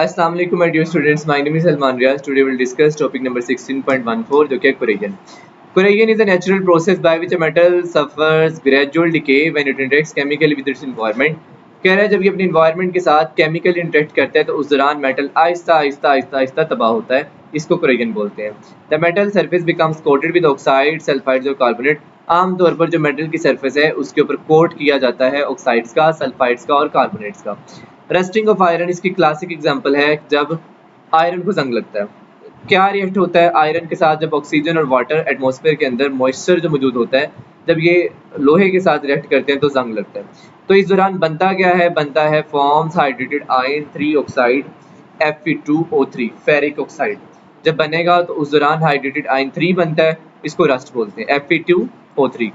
Assalamu alaikum my dear students, my name is Salman Riaz. Today we'll discuss topic number 16.14 जो कि है corrosion. Corrosion is a natural process by which a metal suffers gradual decay when it interacts chemically with its environment. कह रहा है जब ये अपने environment के साथ chemical interact करता है तो उस दौरान metal आहिस्ता आहिस्ता आहिस्ता आहिस्ता तबाह होता है, इसको corrosion बोलते हैं. The metal surface becomes coated with oxide, sulfides और carbonate. आमतौर पर जो मेटल की सरफेस है उसके ऊपर कोट किया जाता है ऑक्साइड्स का, सल्फाइड्स का और कार्बोनेट्स का. रस्टिंग ऑफ आयरन इसकी क्लासिक एग्जांपल है जब आयरन को जंग लगता है. क्या रिएक्ट होता है आयरन के साथ जब ऑक्सीजन और वाटर एटमॉस्फेयर के अंदर मॉइस्चर जो मौजूद होता है, जब ये लोहे के साथ रिएक्ट करते हैं तो जंग लगता है. तो इस दौरान बनता क्या है, बनता है forms hydrated iron 3 oxide Fe2O3 ferric oxide. जब बनेगा तो उस दौरान हाइड्रेटेड आयरन 3 बनता है, इसको रस्ट बोलते हैं Fe2O3.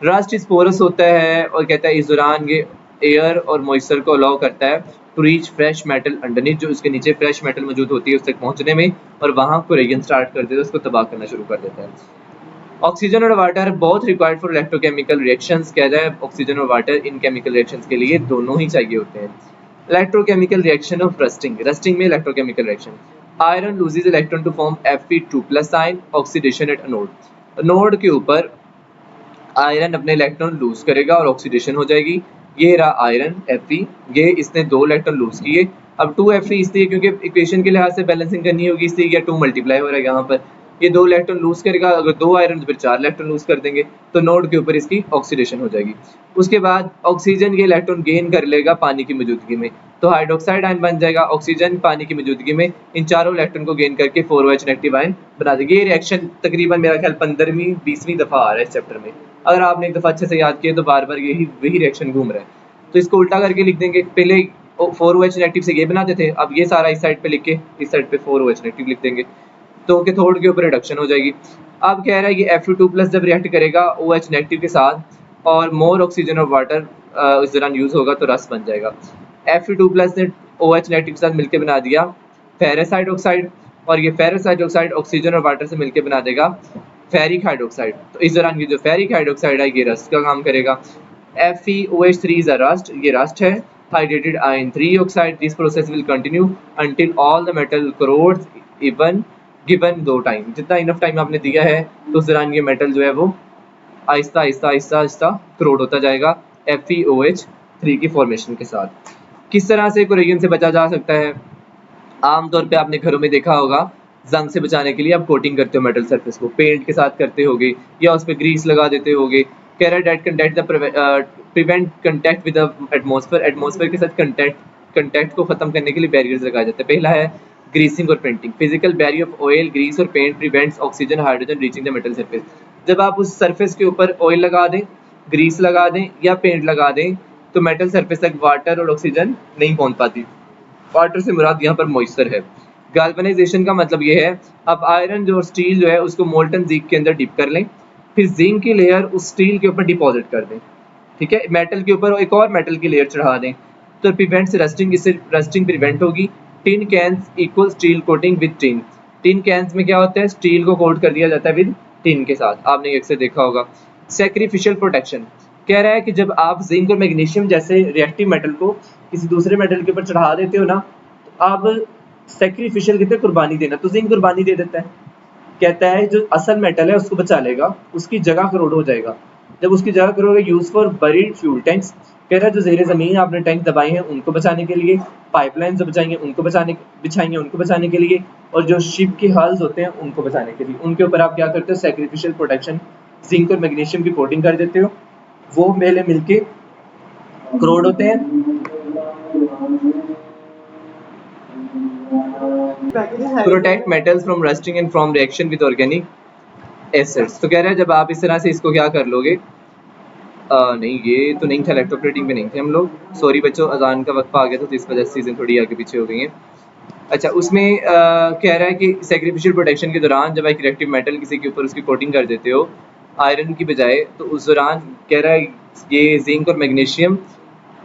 रस्ट स्पोरस होता है और कहता है इस दौरान ये एयर और मॉइस्चर को अलाउ करता है to reach fresh metal underneath, जो उसके नीचे फ्रेश मेटल मौजूद होती है उस तक पहुंचने में, और वहां कोरिजन स्टार्ट कर देता है, उसको तबाह करना शुरू कर देता है. ऑक्सीजन और water both required for electrochemical reactions. कहता है ऑक्सीजन और वाटर इन केमिकल रिएक्शंस के लिए दोनों ही चाहिए होते हैं. Electrochemical reaction of rusting. Rusting में electrochemical reaction. Iron loses electron to form Fe2+ ion. Oxidation at anode. Anode के ऊपर आयरन अपने इलेक्ट्रॉन लूज करेगा और ऑक्सीडेशन हो जाएगी. ये रहा आयरन Fe, ये इसने 2 इलेक्ट्रॉन लूज किए. अब 2Fe इसलिए क्योंकि इक्वेशन के लिहाज से बैलेंसिंग करनी होगी, इसलिए ये 2 मल्टीप्लाई हो रहा है यहाँ पर. ये 2 इलेक्ट्रॉन लूज करेगा, अगर 2 आयरन फिर 4 इलेक्ट्रॉन लूज कर देंगे तो नोड के ऊपर इसकी ऑक्सीडेशन हो जाएगी. उसके बाद ऑक्सीजन ये इलेक्ट्रॉन गेन कर लेगा पानी की मौजूदगी में, तो हाइड्रोक्साइड आयन बन जाएगा. ऑक्सीजन पानी की मौजूदगी में इन चारों इलेक्ट्रॉन को गेन करके 4OH नेगेटिव आयन बना देगी. ये रिएक्शन तकरीबन मेरा ख्याल 15वीं 20वीं दफा आ रहा है इस चैप्टर में. अगर आपने एक दफा अच्छे से याद किया तो बार बार यही वही रिएक्शन घूम रहा है. तो इसको उल्टा करके लिख देंगे. पहले 4OH नेगेटिव से ये बनाते थे, अब ये सारा इस साइड पे लिख के इस साइड पे 4OH नेगेटिव लिख देंगे, तो कैथोड के ऊपर रिडक्शन हो जाएगी. अब कह रहा है कि Fe2+ जब रिएक्ट करेगा OH नेगेटिव के साथ और मोर ऑक्सीजन और वाटर इस दौरान यूज होगा तो रस बन जाएगा. Fe2+ ने OH नेगेटिव के साथ मिलकर बना दिया फेरस हाइड्रोक्साइड, और ये फेरस हाइड्रोक्साइड ऑक्सीजन और वाटर से मिलकर बना देगा फेरिक हाइड्रोक्साइड. तो इस दौरान ये जो फेरिक हाइड्रोक्साइड है ये रस्ट का काम करेगा. FeOH3 is a rust, ये रस्ट है. Hydrated iron 3 oxide. This process will continue until all the metal corrodes even given दो टाइम. जितना इनफ टाइम आपने दिया है तो उस दौरान ये मेटल जो है वो आहिस्ता आहिस्ता आहिस्ता आहिस्ता करोड होता जाएगा FeOH3 की फॉर्मेशन के साथ. किस तरह से कोरिजन से बचा जा सकता है? आमतौर पे आपने घरों में देखा होगा जंग से बचाने के लिए आप कोटिंग करते हो मेटल सरफेस को, पेंट के साथ करते होगे या उस पर ग्रीस लगा देते होगे. Prevent contact with atmosphere. Atmosphere के साथ कंटैक्ट को खत्म करने के लिए बैरियर्स लगाए जाते हैं. पहला है ग्रीसिंग और painting. Physical barrier of oil, grease और paint prevents oxygen hydrogen reaching the metal surface. जब आप उस सरफेस के ऊपर ऑयल लगा दें, ग्रीस लगा दें या पेंट लगा दें तो मेटल सरफेस तक वाटर और ऑक्सीजन नहीं पहुंच पाती. वाटर से मुराद यहाँ पर मॉइस्चर है. गैल्वेनाइजेशन का मतलब ये है अब आयरन जो स्टील जो है उसको मोल्टन जिंक के अंदर डिप कर लें, फिर जिंक की लेयर उस स्टील के ऊपर डिपॉजिट कर दें. ठीक है, मेटल के ऊपर एक और मेटल की लेयर चढ़ा दें तो प्रिवेंट्स रस्टिंग. इससे रस्टिंग प्रिवेंट होगी. Tin cans equal steel coating with tin. Tin cans में क्या होता है, स्टील को कोट कर दिया जाता है विद टिन के साथ, आपने अक्सर देखा होगा. Sacrificial protection. कह रहा है कि जब आप जिंक और मैग्नीशियम जैसे रिएक्टिव मेटल को किसी दूसरे मेटल के ऊपर चढ़ा देते हो ना, तो आप सैक्रिफिशियल कहते हैं कुर्बानी देना, तो जिंक कुर्बानी दे देता है. कहता है जो असल मेटल है उसको बचा लेगा, उसकी जगह करोड़ हो जाएगा. जब उसकी जगह करोगे use for buried fuel tanks. कह रहा है जो ज़ेरे ज़मीन आपने टैंक दबाए हैं उनको बचाने के लिए, पाइपलाइन जो बिछाएंगे उनको बचाने के लिए, और जो शिप के हल्स होते हैं उनको बचाने के लिए, उनके ऊपर आप क्या करते हो, सैक्रिफिशियल प्रोटेक्शन जिंक और मैग्नीशियम की कोटिंग कर देते हो. वो मेले मिलके करोड़ होते हैं. Protect metals from rusting and from reaction with organic acids. तो कह रहा है जब आप इस तरह से इसको क्या कर लोगे, नहीं ये तो नहीं था, इलेक्ट्रोप्लेटिंग में नहीं थे हम लोग, सॉरी बच्चों, अजान का वक्त आ गया था तो इस वजह से चीज़ें थोड़ी आगे पीछे हो गई हैं. अच्छा, उसमें कह रहा है कि सैक्रिफिशियल प्रोटेक्शन के दौरान जब एक रिएक्टिव मेटल किसी के ऊपर उसकी कोटिंग कर देते हो आयरन की बजाय, तो उस दौरान कह रहा है ये जिंक और मैग्नीशियम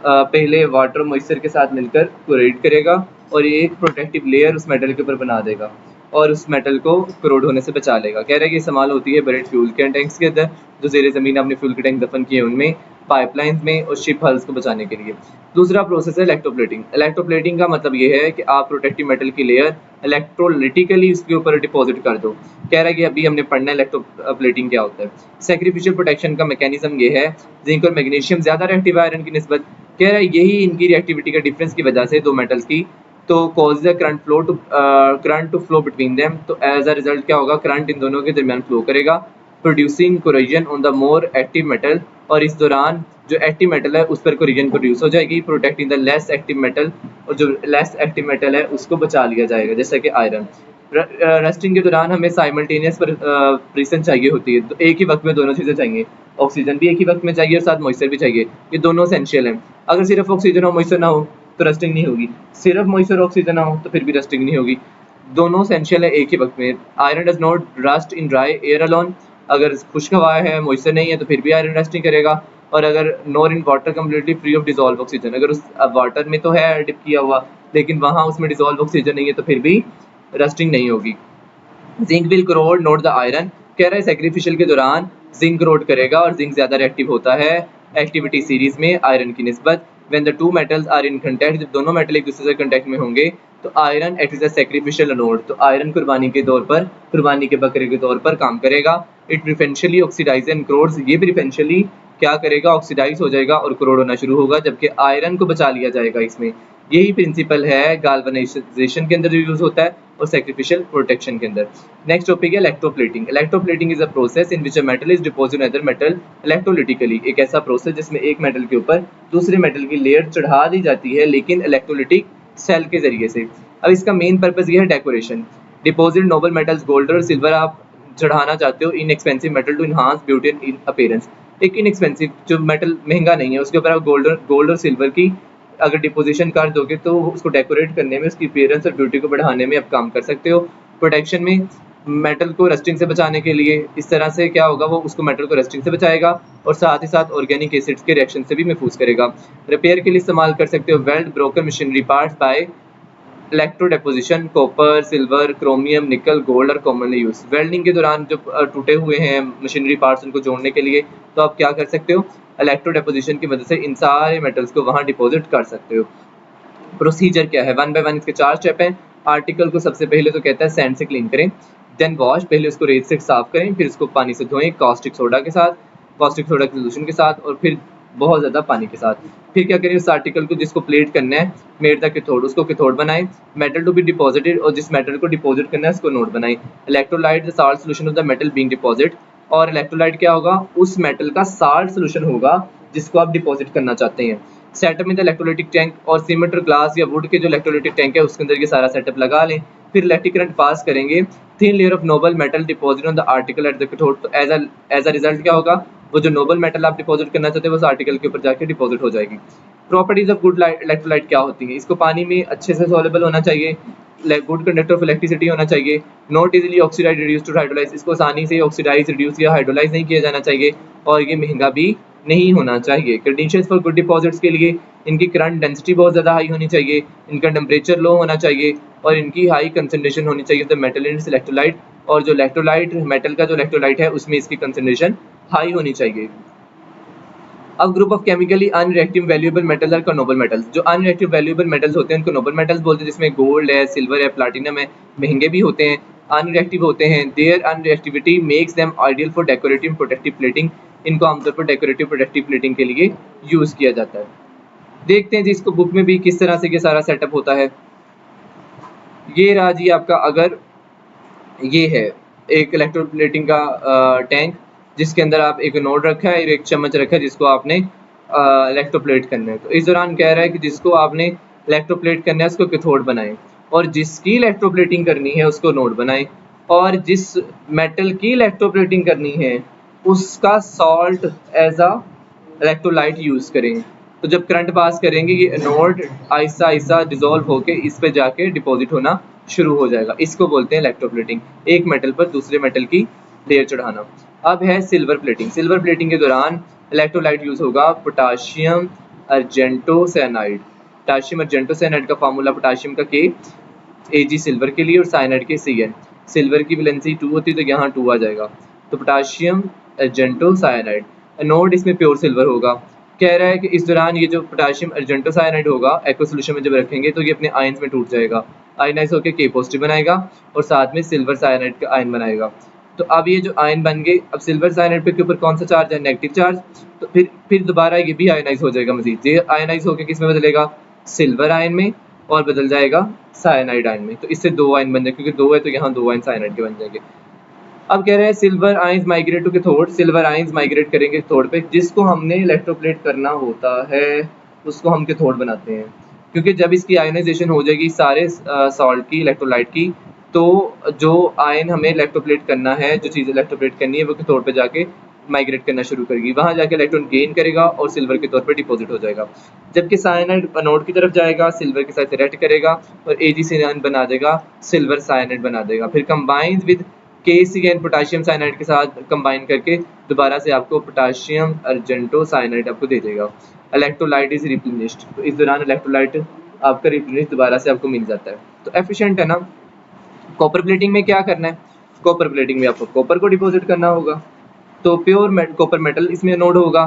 पहले वाटर मॉइस्चर के साथ मिलकर कोरेट करेगा और ये एक प्रोटेक्टिव लेयर उस मेटल के ऊपर बना देगा और उस मेटल को करोड होने से बचा लेगा. कह रहा है कि इस्तेमाल होती है बरेड फ्यूल के टैंक्स के अंदर, जो ज़ेरे ज़मीन आपने फ्यूल के टैंक दफन किए उनमें, पाइपलाइंस में और शिप हल्स को बचाने के लिए। दूसरा प्रोसेस है इलेक्ट्रोप्लेटिंग। इलेक्ट्रोप्लेटिंग का मतलब ये है कि आप प्रोटेक्टिव मेटल की लेयर इलेक्ट्रोलिटिकली उसके ऊपर डिपॉजिट कर दो। कह रहा है कि अभी हमने पढ़ना है इलेक्ट्रोप्लेटिंग क्या होता है। सैक्रिफिशियल प्रोटेक्शन का मैकेनिज्म ये है, जिंक और मैग्नीशियम ज्यादा रिएक्टिव आयरन की निस्बत। कह रहा है यही इनकी रिएक्टिविटी का डिफरेंस की वजह से दो मेटल्स की तो cause current to flow between them. तो एज अ रिजल्ट क्या होगा, करंट इन दोनों के दरमियान फ्लो करेगा, producing corrosion on the more active metal. और इस दौरान जो एक्टिव मेटल है उस पर कोरोजन प्रोड्यूस हो जाएगी, protecting the less active metal. और जो लेस एक्टिव मेटल है उसको बचा लिया जाएगा, जैसा कि आयरन। रस्टिंग के दौरान हमें साइमल्टेनियस प्रेशन चाहिए होती है, तो एक ही वक्त में दोनों चीज़ें चाहिए। ऑक्सीजन भी एक ही वक्त में चाहिए और साथ मॉइस्चर भी चाहिए, ये दोनों एसेंशियल हैं। अगर सिर्फ ऑक्सीजन और मॉइस्चर ना हो तो रस्टिंग नहीं होगी, सिर्फ मॉइस्चर और ऑक्सीजन ना हो तो फिर भी रस्टिंग नहीं होगी। दोनों एसेंशियल है एक ही वक्त में। Iron does not rust in dry air alone. अगर खुश्क हवा है, मॉइस्चर नहीं है, तो फिर भी आयरन रस्ट नहीं करेगा। और अगर nor in water completely free of dissolve oxygen, अगर उस वाटर में तो है डिप किया हुआ लेकिन वहां उसमें डिजॉल्व ऑक्सीजन नहीं है तो फिर भी रस्टिंग नहीं होगी। Zinc will crore note the iron. कह रहा है सैक्रिफिशियल के दौरान जिंक करोड करेगा और जिंक ज्यादा रिएक्टिव होता है एक्टिविटी सीरीज में आयरन की निस्बत। When the two metals are in contact, जब दोनों मेटल एक दूसरे से कांटेक्ट में होंगे तो iron act as a sacrificial anode, तो आयरन कुर्बानी के तौर पर, कुर्बानी के बकरे के तौर पर काम करेगा। It preferentially oxidise and corrodes, ये प्रिफरेंशियली क्या करेगा, ऑक्सीडाइज हो जाएगा और करोड होना शुरू होगा, जबकि आयरन को बचा लिया जाएगा इसमें। यही प्रिंसिपल है गाल्वनाइजेशन के अंदर जो यूज होता है और सैक्रिफिशियल प्रोटेक्शन के अंदर। नेक्स्ट टॉपिक है electroplating. Electroplating is a process in which a metal is deposit other metal electrolytically. एक ऐसा प्रोसेस जिसमें एक मेटल के ऊपर दूसरे मेटल की लेयर चढ़ा दी जाती है लेकिन इलेक्ट्रोलिटिक सेल के जरिए से। अब इसका मेन पर्पज ये है decoration. Deposit noble metals gold और सिल्वर आप चढ़ाना चाहते हो inexpensive metal to enhance beauty in appearance. एक इनएक्सपेंसिव जो मेटल महंगा नहीं है उसके ऊपर आप गोल्ड और सिल्वर की अगर डिपोजिशन कर दोगे तो उसको डेकोरेट करने में, उसकी अपीयरेंस और ब्यूटी को बढ़ाने में आप काम कर सकते हो। प्रोटेक्शन में मेटल को रस्टिंग से बचाने के लिए इस तरह से क्या होगा, वो उसको मेटल को रस्टिंग से बचाएगा और साथ ही साथ ऑर्गेनिक एसिड्स के रिएक्शन से भी महफूज करेगा। रिपेयर के लिए इस्तेमाल कर सकते हो weld broken machinery parts bye electro deposition, copper, silver, chromium, निकल, गोल्ड और कॉमनली यूज। वेल्डिंग के दौरान जो टूटे हुए हैं मशीनरी पार्ट्स उनको जोड़ने के लिए तो आप क्या कर सकते हो, इलेक्ट्रो डेपोजिशन की मदद से इन सारे मेटल्स को वहां डिपॉजिट कर सकते हो। प्रोसीजर क्या है, वन बाय वन इसके 4 स्टेप हैं। आर्टिकल को सबसे पहले तो कहता है सैंड से क्लीन करें, देन वॉश, पहले उसको रेत से साफ करें, फिर उसको पानी से धोएं कास्टिक सोडा के साथ, कास्टिक सोडा के सोल्यूशन के साथ, और फिर बहुत ज़्यादा पानी के साथ। फिर क्या करें, उस आर्टिकल को जिसको प्लेट करना है मेड द कैथोड, उसको कैथोड बनाएं। मेटल टू बी डिपॉजिटेड, और जिस मेटल को डिपॉजिट करना है उसको नोड बनाएं। Electrolyte the salt solution of the metal being deposit, और इलेक्ट्रोलाइट क्या होगा, उस मेटल का साल्ट सोल्यूशन होगा जिसको आप डिपॉजिट करना चाहते हैं। सेटअप में द इलेक्ट्रोलाइटिक टैंक, और सीमेंट, ग्लास या वुड के जो इलेक्ट्रोलाइटिक टैंक है उसके अंदर ये सारा सेटअप लगा लें। फिर इलेक्ट्रिक करंट पास करेंगे, thin layer of noble metal deposit on the article at the cathode. तो एज अ रिजल्ट क्या होगा, वो जो नोबल मेटल आप डिपॉजिट करना चाहते हैं वो उस आर्टिकल के ऊपर जाके डिपॉजिट हो जाएगी। प्रॉपर्टीज ऑफ गुड इलेक्ट्रोलाइट क्या होती है, इसको पानी में अच्छे से सॉल्युबल होना चाहिए, गुड कंडक्टर ऑफ इलेक्ट्रिसिटी होना चाहिए, not easily oxidise reduce to hydrolyse, इसको आसानी से ऑक्सीडाइज रिड्यूस या हाइड्रोलाइज नहीं किया जाना चाहिए, और ये महंगा भी नहीं होना चाहिए। कंडीशंस फॉर गुड डिपॉजिट्स के लिए इनकी करंट डेंसिटी बहुत ज़्यादा हाई होनी चाहिए, इनका टेम्परेचर लो होना चाहिए, और इनकी हाई कंसंट्रेशन होनी चाहिए द मेटल इन इलेक्ट्रोलाइट, और जो इलेक्ट्रोलाइट मेटल का जो इलेक्ट्रोलाइट है उसमें इसकी कंसंट्रेशन हाई होनी चाहिए। अब group of chemically unreactive valuable metals और नोबल मेटल्स। जो अनरिएक्टिव वैल्यूएबल मेटल्स होते हैं उनको नोबल मेटल्स बोलते हैं, जिसमें गोल्ड है, सिल्वर है, प्लैटिनम है, महंगे भी होते हैं, अनरिएक्टिव होते हैं। Their unreactivity makes them ideal for decorative protective plating, इनको आमतौर पर डेकोरेटिव प्रोटेक्टिव प्लेटिंग के लिए यूज किया जाता है। देखते हैं जी इसको बुक में भी किस तरह से ये सारा सेटअप होता है। ये रहा जी आपका, अगर ये है एक इलेक्ट्रोप्लेटिंग का टैंक जिसके अंदर आप एक नोड रखा है और एक चम्मच रखा है जिसको आपने इलेक्ट्रोप्लेट करना है। तो इस दौरान कह रहा है कि जिसको आपने इलेक्ट्रोप्लेट करना है उसको कैथोड बनाएं, और जिसकी इलेक्ट्रोप्लेटिंग करनी है उसको नोड बनाएं, और जिस मेटल की इलेक्ट्रोप्लेटिंग करनी है उसका salt as a electrolyte use करें। तो जब करंट पास करेंगे ये नोड आहिस्ता आहिस्ता डिसॉल्व होके इस पे जाके डिपॉजिट होना शुरू हो जाएगा, इसको बोलते हैं इलेक्ट्रोप्लेटिंग, एक मेटल पर दूसरे मेटल की लेयर चढ़ाना। अब है सिल्वर प्लेटिंग। सिल्वर प्लेटिंग के दौरान इलेक्ट्रोलाइट यूज होगा पोटाशियम अर्जेंटो साइनाइड। पोटाशियम अर्जेंटो साइनाइड का फार्मूला पोटाशियम का के Ag सिल्वर के लिए और साइनाइड के Cn। सिल्वर की वैलेंसी 2 होती है तो यहाँ 2 आ जाएगा, तो पोटाशियम अर्जेंटो साइनाइड। एनोड इसमें प्योर सिल्वर होगा, कह रहा है कि इस दौरान ये जो पोटेशियम अर्जेंटो साइनाइड होगा एक्वा सोल्यूशन में जब रखेंगे तो ये अपने आयंस में टूट जाएगा, आयनाइज होकर के पॉजिटिव बनाएगा और साथ में सिल्वर साइनाइड का आयन बनाएगा। तो अब ये जो आयन बन गए, अब सिल्वर साइनाइड के ऊपर कौन सा चार्ज है, नेगेटिव चार्ज, तो फिर दोबारा ये भी आयनाइज हो जाएगा मजीद, ये आयनाइज होकर किस में बदलेगा, सिल्वर आयन में, और बदल जाएगा साइनाइड आयन में। तो इससे दो आयन बन जाएंगे, क्योंकि दो है तो यहाँ दो आयन साइनाइड के बन जाएंगे। अब कह रहे हैं silver ions migrate to cathode, silver ions migrate करेंगे कैथोड पे, जिसको हमने इलेक्ट्रोप्लेट करना होता है उसको हम कैथोड बनाते हैं, क्योंकि जब इसकी आयनाइजेशन हो जाएगी सारे सॉल्ट की, इलेक्ट्रोलाइट की, तो जो आयन हमें इलेक्ट्रोप्लेट करना है, जो चीज़ इलेक्ट्रोप्लेट करनी है वो कैथोड पे जाके माइग्रेट करना शुरू करेगी, वहां जाके इलेक्ट्रॉन गेन करेगा और सिल्वर के तौर पे डिपॉजिट हो जाएगा। जबकि साइनाइड एनोड की तरफ जाएगा, सिल्वर के साथ रिएक्ट करेगा और AgCN बना देगा, सिल्वर साइनाइड बना देगा, फिर combine with KCN potassium cyanide के साथ कंबाइन करके दोबारा से आपको पोटेशियम अर्जेंटो साइनाइड आपको दे देगा। इलेक्ट्रोलाइट इज रिप्लेनिश्ड, तो इस दौरान इलेक्ट्रोलाइट आपका रिप्लेनिश दोबारा से आपको मिल जाता है, तो एफिशिएंट है ना। कॉपर प्लेटिंग में क्या करना है, कॉपर प्लेटिंग में आपको कॉपर को डिपॉजिट करना होगा, तो प्योर कॉपर मेटल इसमें नोड होगा,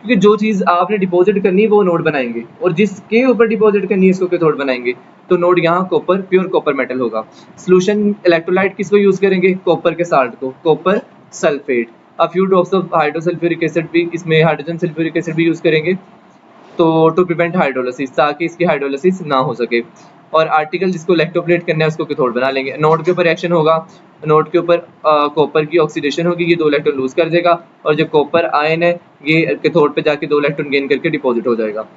क्योंकि जो चीज़ आपने डिपॉजिट करनी है वो नोड बनाएंगे और जिसके ऊपर डिपॉजिट करनी है इसको कैथोड बनाएंगे, तो नोड यहाँ कॉपर, प्योर कॉपर मेटल होगा। सोल्यूशन इलेक्ट्रोलाइट किसको यूज करेंगे, कॉपर के साल्ट को, copper sulphate. A few drops of hydrosulphuric acid भी, इसमें हाइड्रोजन सल्फ्यूरिक एसिड भी यूज करेंगे, तो टू प्रिवेंट हाइड्रोलिसिस, ताकि इसकी हाइड्रोलिसिस ना हो सके। और आर्टिकल जिसको इलेक्ट्रोप्लेट करना है उसको कैथोड बना लेंगे। नोड के ऊपर रिएक्शन होगा, नोड के ऊपर कॉपर की ऑक्सीडेशन होगी, ये 2 इलेक्ट्रॉन लूज कर देगा और जो कॉपर आयन है ये कैथोड पे जाके 2 इलेक्ट्रॉन गेन करके डिपॉजिट हो जाएगा।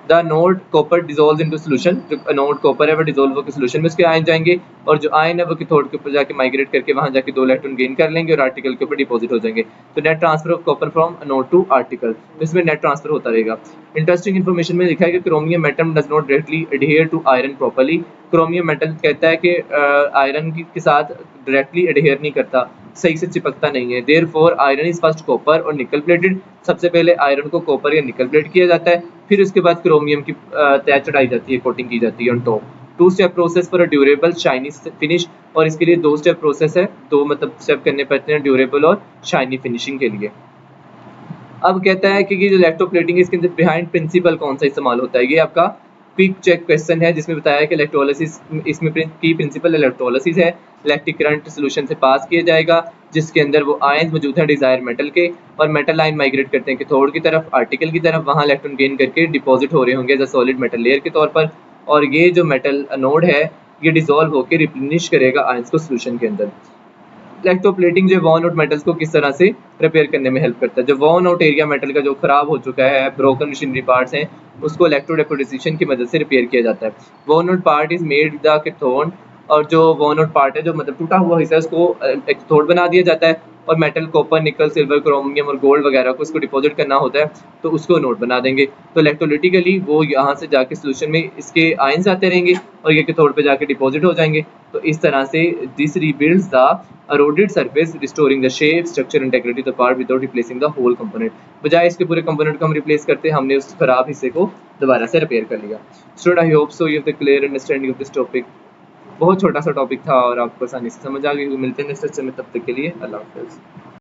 The node copper dissolve into solution, जो नोड कॉपर है वो डिजोल्व होकर सॉल्यूशन में उसके आयन जाएंगे और जो आयन है वो कैथोड के ऊपर जाके माइग्रेट करके वहां जाके 2 इलेक्ट्रॉन गेन कर लेंगे और आर्टिकल के ऊपर डिपॉजिट हो जाएंगे। तो net transfer of copper from node to article, तो इसमें नेट ट्रांसफर होता रहेगा। इंटरेस्टिंग इन्फॉर्मेशन में लिखा है कि chromium atom does not directly adhere to iron properly, chromium metal कहता है कि आयरन के साथ डायरेक्टली एडहेयर नहीं करता, सही से चिपकता नहीं है। Therefore iron is first copper और निकल प्लेटेड, सबसे पहले आयरन को कॉपर या निकल प्लेट किया जाता है, फिर उसके बाद क्रोमियम की तय चढ़ाई जाती है, कोटिंग की जाती है on top. 2 step process for a durable shiny finish, और इसके लिए 2 स्टेप प्रोसेस है, 2 मतलब स्टेप करने पड़ते हैं ड्यूरेबल और शाइनी फिनिशिंग के लिए। अब कहता है कि ये जो इलेक्ट्रोप्लेटिंग है इसके अंदर बिहाइंड प्रिंसिपल कौन सा इस्तेमाल होता है, ये आपका क्विक चेक क्वेश्चन है, जिसमें बताया कि इलेक्ट्रोलिसिस, इसमें की प्रिंसिपल इलेक्ट्रोलिसिस है, इलेक्ट्रिक करंट सॉल्यूशन से पास किया जाएगा जिसके अंदर वो आयन मौजूद है डिजायर मेटल के, और मेटल आयन माइग्रेट करते हैं कैथोड की तरफ, आर्टिकल की तरफ, वहां इलेक्ट्रॉन गेन करके डिपॉजिट हो रहे होंगे as a solid metal layer के तौर पर, और ये जो मेटल एनोड है ये डिसॉल्व होकर रिप्लेनिश करेगा आयंस को सॉल्यूशन के अंदर। इलेक्ट्रोप्लेटिंग जो वॉन आउट मेटल्स को किस तरह से रिपेयर करने में हेल्प करता है, जो वॉन आउट एरिया मेटल का जो खराब हो चुका है, ब्रोकन मशीनरी पार्ट्स हैं, उसको इलेक्ट्रोडेपोजिशन की मदद से रिपेयर किया जाता है। Worn out part is made the cathode, और जो वॉन आउट पार्ट है, जो मतलब टूटा हुआ हिस्सा है, उसको कैथोड बना दिया जाता है, और metal copper nickel silver chromium और गोल्ड वगैरह को उसको डिपॉजिट करना होता है, तो उसको नोड बना देंगे। तो इलेक्ट्रोलिटिकली वो यहाँ से जाके सोल्यूशन में इसके आयंस आते रहेंगे और ये कैथोड पे जाके डिपॉजिट हो जाएंगे। तो इस तरह से this rebuilds the eroded surface, restoring the shape, structure, integrity of the part without replacing the whole component। बजाय इसके पूरे कंपोनेंट को हम रिप्लेस करते, हमने उस खराब हिस्से को दोबारा से रिपेयर कर लिया। Student, I hope so you have the clear understanding of this topic. बहुत छोटा सा टॉपिक था और आपको आसानी से समझ आ गई। मिलते हैं नेक्स्ट लेक्चर में, तब तक के लिए अल्लाह हाफिज़।